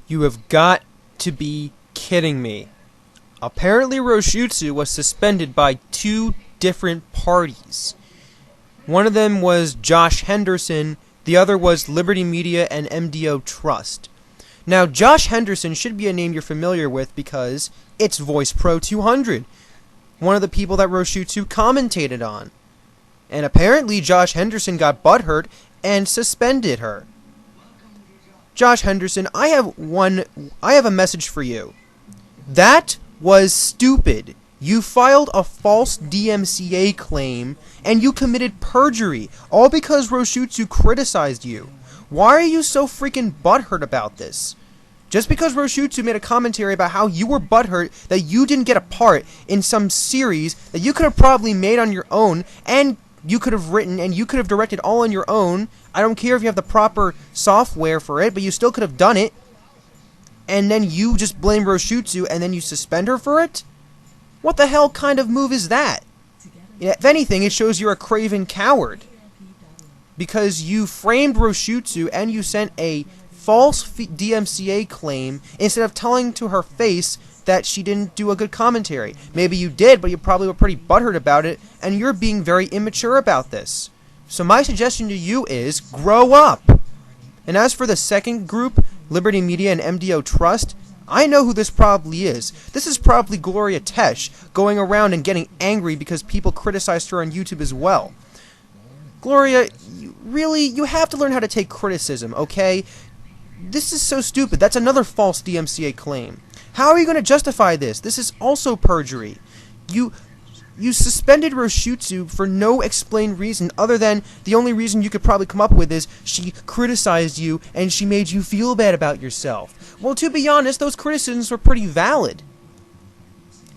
You have got to be kidding me. Apparently Roushutsu was suspended by two different parties. One of them was Josh Henderson, the other was Liberty Media and MDO Trust. Now, Josh Henderson should be a name you're familiar with because it's Voice Pro 200, one of the people that Roushutsu commentated on. And apparently Josh Henderson got butthurt and suspended her. Josh Henderson, I have a message for you. That was stupid. You filed a false DMCA claim and you committed perjury, all because Roushutsu criticized you. Why are you so freaking butthurt about this? Just because Roushutsu made a commentary about how you were butthurt that you didn't get a part in some series that you could have probably made on your own, and you could have written and you could have directed all on your own. I don't care if you have the proper software for it, but you still could have done it. And then you just blame Roushutsu and then you suspend her for it? What the hell kind of move is that? If anything, it shows you're a craven coward. Because you framed Roushutsu and you sent a false DMCA claim instead of telling to her face that she didn't do a good commentary. Maybe you did, but you probably were pretty butthurt about it, and you're being very immature about this. So my suggestion to you is, grow up! And as for the second group, Liberty Media and MDO Trust, I know who this probably is. This is probably Gloria Tesh, going around and getting angry because people criticized her on YouTube as well. Gloria, you have to learn how to take criticism, okay? This is so stupid. That's another false DMCA claim. How are you going to justify this? This is also perjury. You suspended Roushutsu for no explained reason other than the only reason you could probably come up with is she criticized you and she made you feel bad about yourself. Well, to be honest, those criticisms were pretty valid.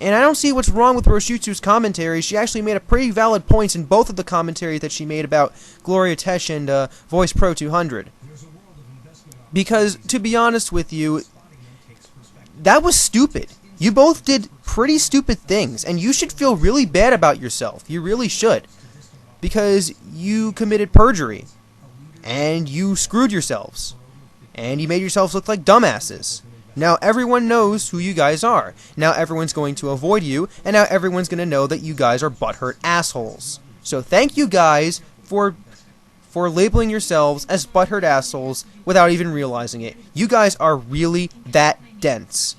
And I don't see what's wrong with Roushutsu's commentary. She actually made a pretty valid points in both of the commentaries that she made about Gloria Tesh and Voice Pro 200. Because, to be honest with you, that was stupid. You both did pretty stupid things, and you should feel really bad about yourself. You really should. Because you committed perjury. And you screwed yourselves. And you made yourselves look like dumbasses. Now everyone knows who you guys are. Now everyone's going to avoid you, and now everyone's going to know that you guys are butthurt assholes. So thank you guys for labeling yourselves as butthurt assholes without even realizing it. You guys are really that dense.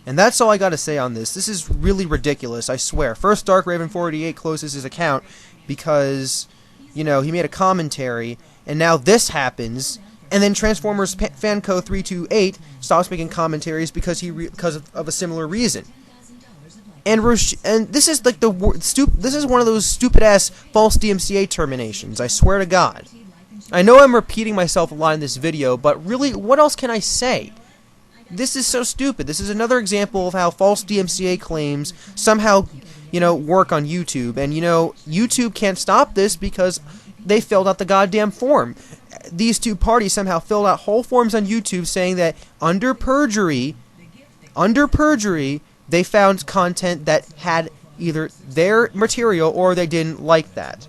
And that's all I gotta say on this. This is really ridiculous, I swear. First, Dark Raven 48 closes his account because, he made a commentary, and now this happens, and then Transformers Fanco 328 stops making commentaries because of a similar reason. And this is like this is one of those stupid ass false DMCA terminations. I swear to God. I know I'm repeating myself a lot in this video, but really, what else can I say? This is so stupid. This is another example of how false DMCA claims somehow, work on YouTube. And YouTube can't stop this because they filled out the goddamn form. These two parties somehow filled out whole forms on YouTube saying that under perjury, they found content that had either their material or they didn't like that.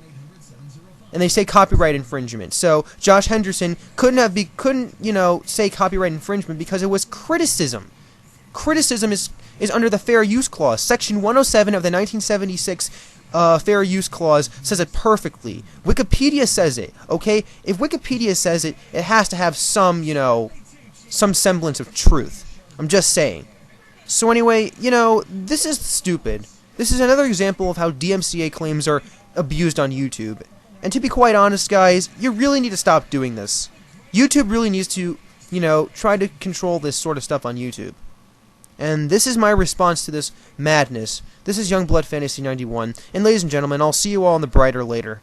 And they say copyright infringement. So Josh Henderson couldn't say copyright infringement because it was criticism. Criticism is under the Fair Use Clause. Section 107 of the 1976 Fair Use Clause says it perfectly. Wikipedia says it, okay? If Wikipedia says it, it has to have some semblance of truth. I'm just saying. So anyway, this is stupid. This is another example of how DMCA claims are abused on YouTube. And to be quite honest, guys, you really need to stop doing this. YouTube really needs to, try to control this sort of stuff on YouTube. And this is my response to this madness. This is Youngblood Fantasy 91. And ladies and gentlemen, I'll see you all in the brighter later.